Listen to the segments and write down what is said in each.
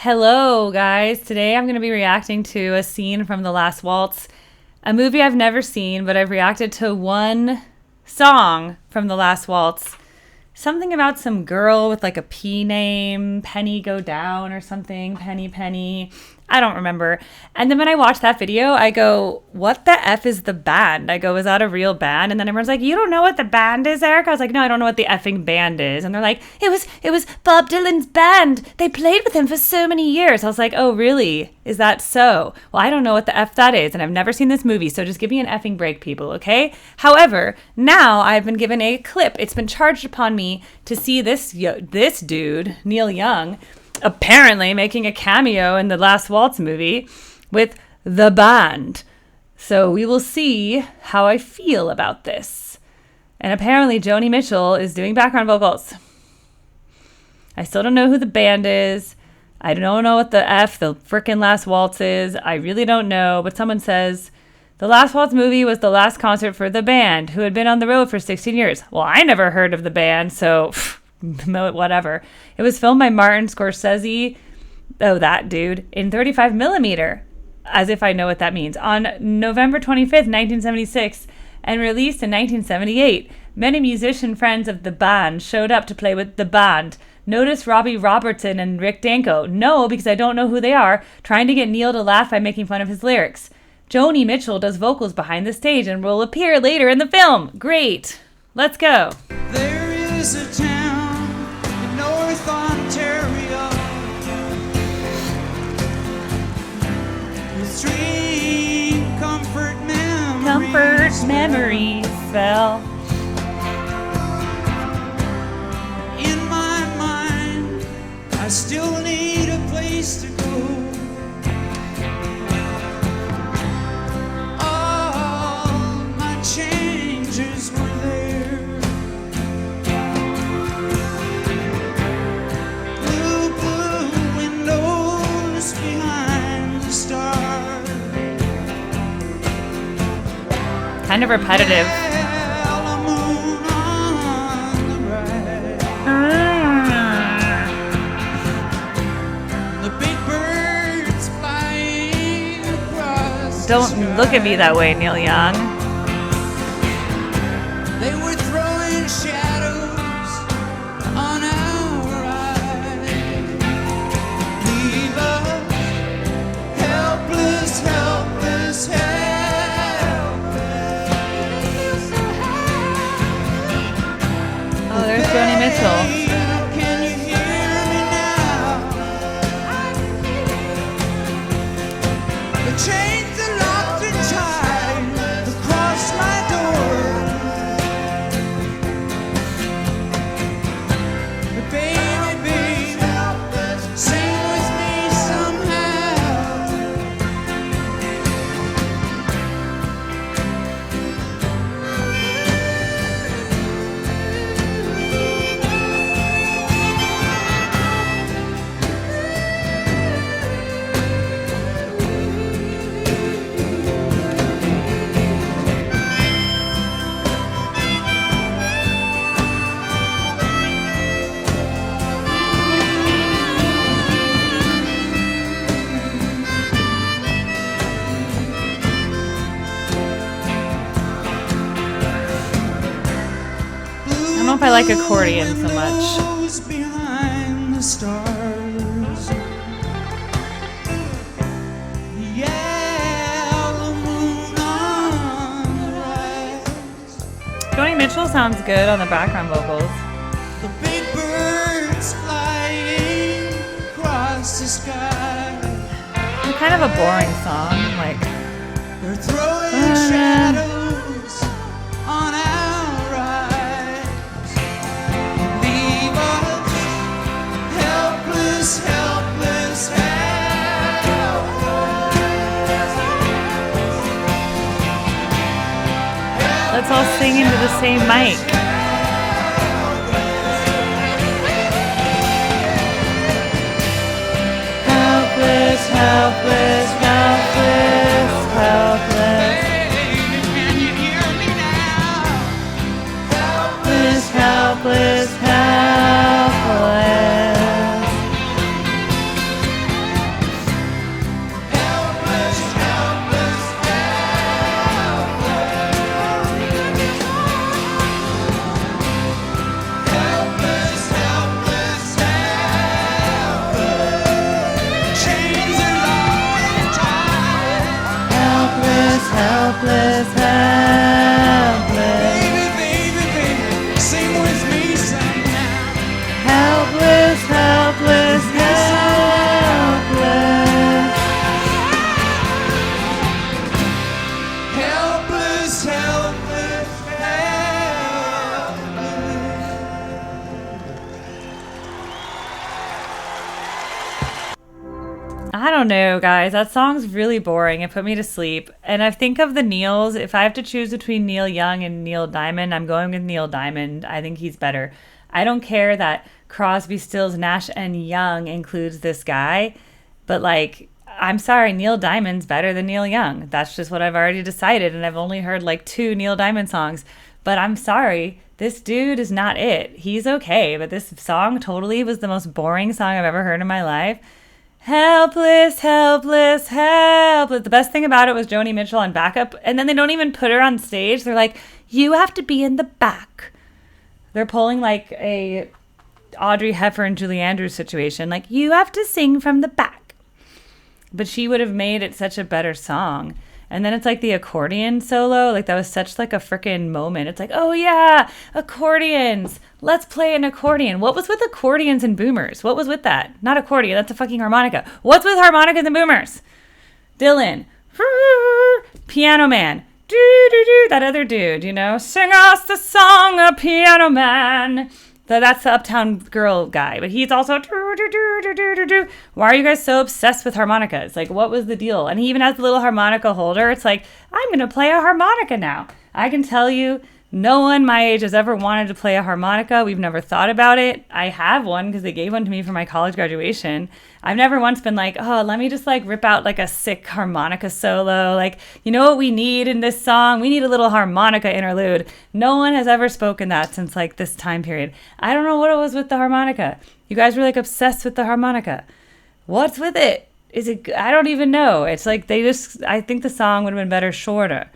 Hello, guys. Today I'm going to be reacting to a scene from The Last Waltz, a movie I've never seen, but I've reacted to one song from The Last Waltz. Something about some girl with like a P name, Penny Go Down or something, Penny Penny. I don't remember. And then when I watched that video, I go, what the F is the band? I go, is that a real band? And then everyone's like, you don't know what the band is, Eric? I was like, no, I don't know what the effing band is. And they're like, it was Bob Dylan's band. They played with him for so many years. I was like, oh, really? Is that so? Well, I don't know what the F that is, and I've never seen this movie, so just give me an effing break, people, okay? However, now I've been given a clip. It's been charged upon me to see this dude, Neil Young, apparently making a cameo in the Last Waltz movie with the band. So we will see how I feel about this. And apparently Joni Mitchell is doing background vocals. I still don't know who the band is. I don't know what the frickin' Last Waltz is. I really don't know. But someone says, the Last Waltz movie was the last concert for the band, who had been on the road for 16 years. Well, I never heard of the band, so whatever. It was filmed by Martin Scorsese, that dude, in 35 millimeter, as if I know what that means, on November 25th, 1976, and released in 1978. Many musician friends of the band showed up to play with the band. Notice Robbie Robertson and Rick Danko. No, because I don't know who they are, trying to get Neil to laugh by making fun of his lyrics. Joni Mitchell does vocals behind the stage and will appear later in the film. Great. Let's go. There is a town in North Ontario with three comfort memories fell. in my mind. I still need a place to go. All my changes were there. Blue windows behind the stars. Kind of repetitive. Yellow moon on the right. The big birds flying across the Don't sky. look at me that way, Neil Young. They were throwing shadows on our eyes. Leave us helpless, helpless, helpless. Oh, there's Joni Mitchell. Can you hear me now? The chains are locked and tied across my door. But baby, sing with me somehow. I don't know if I like accordion so much. Windows behind the stars. Yellow moon on the rise. Joni Mitchell sounds good on the background vocals. The big birds flying across the sky. It's kind of a boring song. Like, They're throwing shadows on our eyes. Leave us helpless, helpless, helpless. let's all sing into the same mic. Helpless, helpless, helpless, helpless. Can you hear me now? Helpless, helpless, helpless. I don't know, guys. That song's really boring. It put me to sleep. And I think of the Neils. If I have to choose between Neil Young and Neil Diamond, I'm going with Neil Diamond. I think he's better. I don't care that Crosby, Stills, Nash, and Young includes this guy. But, like, I'm sorry, Neil Diamond's better than Neil Young. That's just what I've already decided. And I've only heard, like, 2 Neil Diamond songs. But I'm sorry. This dude is not it. He's okay. But this song totally was the most boring song I've ever heard in my life. Helpless, helpless, helpless. The best thing about it was Joni Mitchell on backup. And then they don't even put her on stage. They're like, you have to be in the back. They're pulling like a Audrey Hepburn, Julie Andrews situation. Like, you have to sing from the back. But she would have made it such a better song. And then it's like the accordion solo. Like, that was such like a freaking moment. It's like, oh yeah, accordions. Let's play an accordion. What was with accordions and boomers? What was with that? Not accordion. That's a fucking harmonica. What's with harmonicas and boomers? Dylan. Piano Man. That other dude, you know. Sing us the song, a piano man. That's the Uptown Girl guy, but he's also Why are you guys so obsessed with harmonicas? Like, what was the deal? And he even has the little harmonica holder. It's like, I'm going to play a harmonica now. I can tell you, no one my age has ever wanted to play a harmonica. We've never thought about it. I have one because they gave one to me for my college graduation. I've never once been like, oh, let me just like rip out like a sick harmonica solo. Like, you know what we need in this song? We need a little harmonica interlude. No one has ever spoken that since like this time period. I don't know what it was with the harmonica. You guys were like obsessed with the harmonica. What's with it? Is it? I don't even know. It's like I think the song would have been better shorter.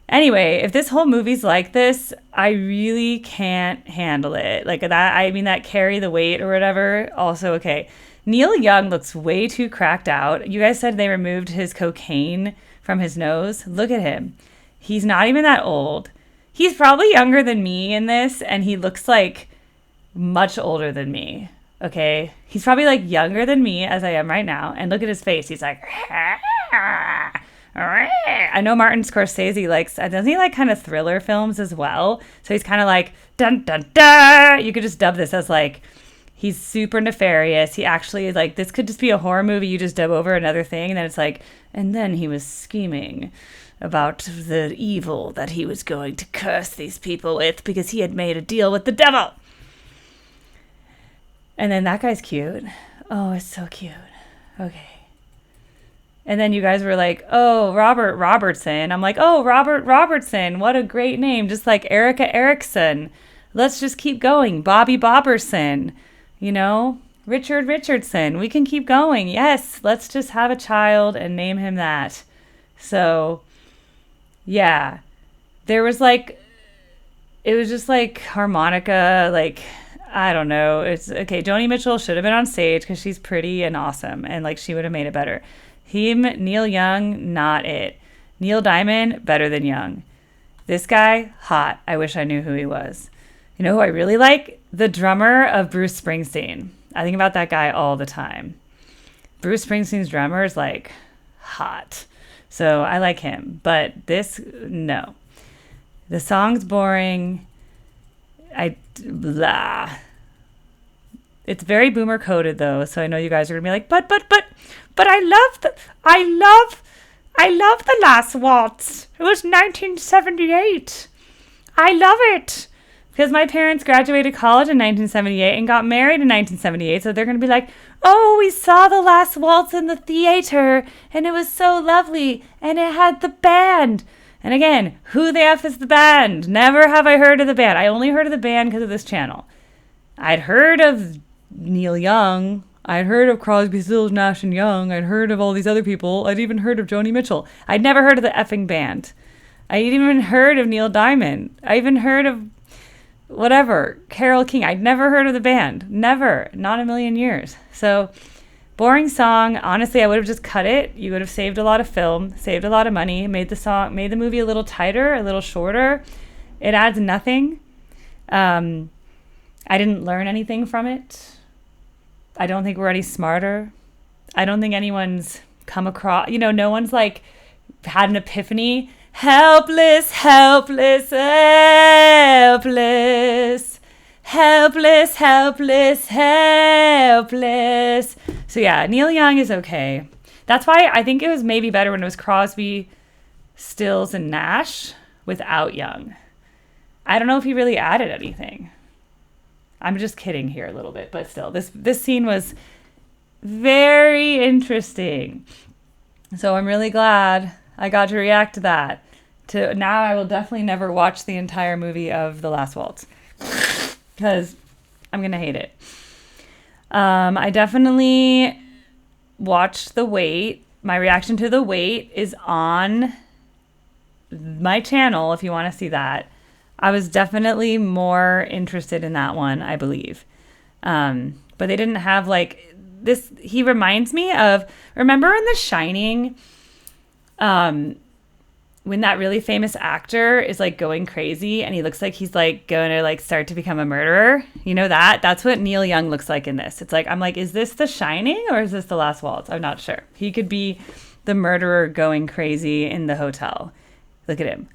Anyway, if this whole movie's like this, I really can't handle it. Like that, I mean, that Carry the Weight or whatever, also okay. Neil Young looks way too cracked out. You guys said they removed his cocaine from his nose. Look at him. He's not even that old. He's probably younger than me in this, and he looks like much older than me. Okay? He's probably like younger than me as I am right now. And look at his face. He's like... I know Martin Scorsese likes, doesn't he like kind of thriller films as well? So he's kind of like, dun, dun, dun. You could just dub this as like, he's super nefarious. He actually is like, this could just be a horror movie. You just dub over another thing. And then it's like, and then he was scheming about the evil that he was going to curse these people with because he had made a deal with the devil. And then that guy's cute. Oh, it's so cute. Okay. And then you guys were like, oh, Robert Robertson. I'm like, oh, Robert Robertson. What a great name. Just like Erica Erickson. Let's just keep going. Bobby Bobberson. You know, Richard Richardson. We can keep going. Yes, let's just have a child and name him that. So, yeah. There was like, it was just like harmonica, like, I don't know. It's okay. Joni Mitchell should have been on stage because she's pretty and awesome. And like, she would have made it better. Him, Neil Young, not it. Neil Diamond, better than Young. This guy, hot. I wish I knew who he was. You know who I really like? The drummer of Bruce Springsteen. I think about that guy all the time. Bruce Springsteen's drummer is like hot. So I like him. But this, no. The song's boring. Blah. It's very boomer coded though, so I know you guys are gonna be like, but I love the last waltz. It was 1978. I love it. Because my parents graduated college in 1978 and got married in 1978, so they're gonna be like, oh, we saw the last waltz in the theater, and it was so lovely, and it had the band. And again, who the F is the band? Never have I heard of the band. I only heard of the band because of this channel. I'd heard of Neil Young. I'd heard of Crosby, Stills, Nash and Young. I'd heard of all these other people. I'd even heard of Joni Mitchell. I'd never heard of the effing band. I'd even heard of Neil Diamond. I even heard of whatever, Carole King. I'd never heard of the band. Never. Not a million years. So, boring song. Honestly, I would have just cut it. You would have saved a lot of film, saved a lot of money, made the movie a little tighter, a little shorter. It adds nothing. I didn't learn anything from it. I don't think we're any smarter. I don't think anyone's come across, no one's like had an epiphany. Helpless, helpless, helpless. Helpless, helpless, helpless. So yeah, Neil Young is okay. That's why I think it was maybe better when it was Crosby, Stills, and Nash without Young. I don't know if he really added anything. I'm just kidding here a little bit, but still, this scene was very interesting. So I'm really glad I got to react to that. Now I will definitely never watch the entire movie of The Last Waltz because I'm going to hate it. I definitely watched The Wait. My reaction to The Wait is on my channel if you want to see that. I was definitely more interested in that one, I believe. But they didn't have like this. He reminds me of, remember in The Shining, when that really famous actor is like going crazy and he looks like he's like going to like start to become a murderer. You know that? That's what Neil Young looks like in this. It's like, I'm like, is this The Shining or is this The Last Waltz? I'm not sure. He could be the murderer going crazy in the hotel. Look at him.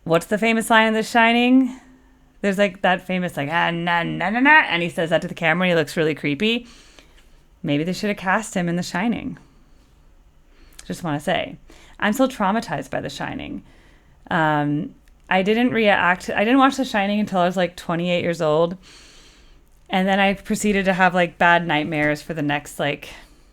What's the famous line in The Shining? There's like that famous like, ah, nah, nah, nah, nah, and he says that to the camera and he looks really creepy. Maybe they should have cast him in The Shining. Just want to say. I'm still traumatized by The Shining. I didn't watch The Shining until I was like 28 years old. And then I proceeded to have like bad nightmares for the next like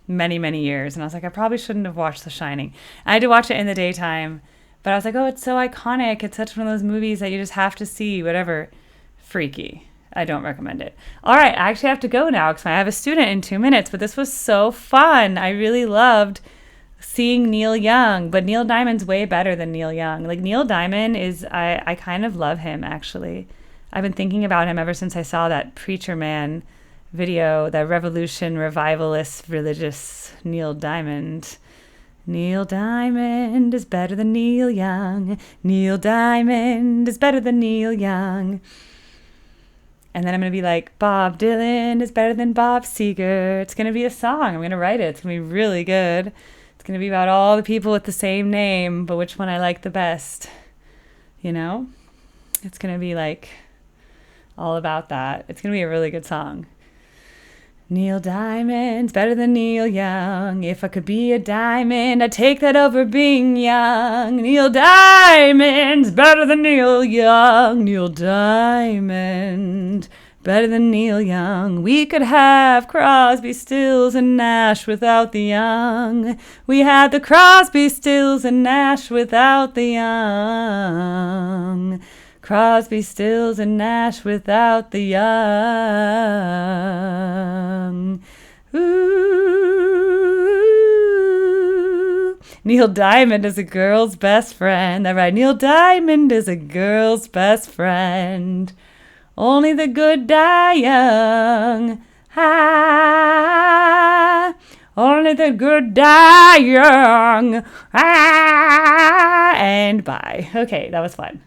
many, many years. And I was like, I probably shouldn't have watched The Shining. I had to watch it in the daytime. But I was like, oh, it's so iconic. It's such one of those movies that you just have to see, whatever. Freaky. I don't recommend it. All right, I actually have to go now because I have a student in 2 minutes. But this was so fun. I really loved seeing Neil Young. But Neil Diamond's way better than Neil Young. Like, Neil Diamond is, I kind of love him, actually. I've been thinking about him ever since I saw that Preacher Man video, that revolution, revivalist, religious Neil Diamond. Neil Diamond is better than Neil Young. Neil Diamond is better than Neil Young. And then I'm going to be like, Bob Dylan is better than Bob Seger. It's going to be a song. I'm going to write it. It's going to be really good. It's going to be about all the people with the same name, but which one I like the best. You know? It's going to be like all about that. It's going to be a really good song. Neil Diamond's better than Neil Young. If I could be a diamond, I'd take that over being young. Neil Diamond's better than Neil Young. Neil Diamond, better than Neil Young. We could have Crosby, Stills, and Nash without the Young. We had the Crosby, Stills, and Nash without the Young. Crosby, Stills, and Nash without the Young. Ooh. Neil Diamond is a girl's best friend. That's right. Neil Diamond is a girl's best friend. Only the good die young. Ah, only the good die young. Ah, and bye. Okay, that was fun.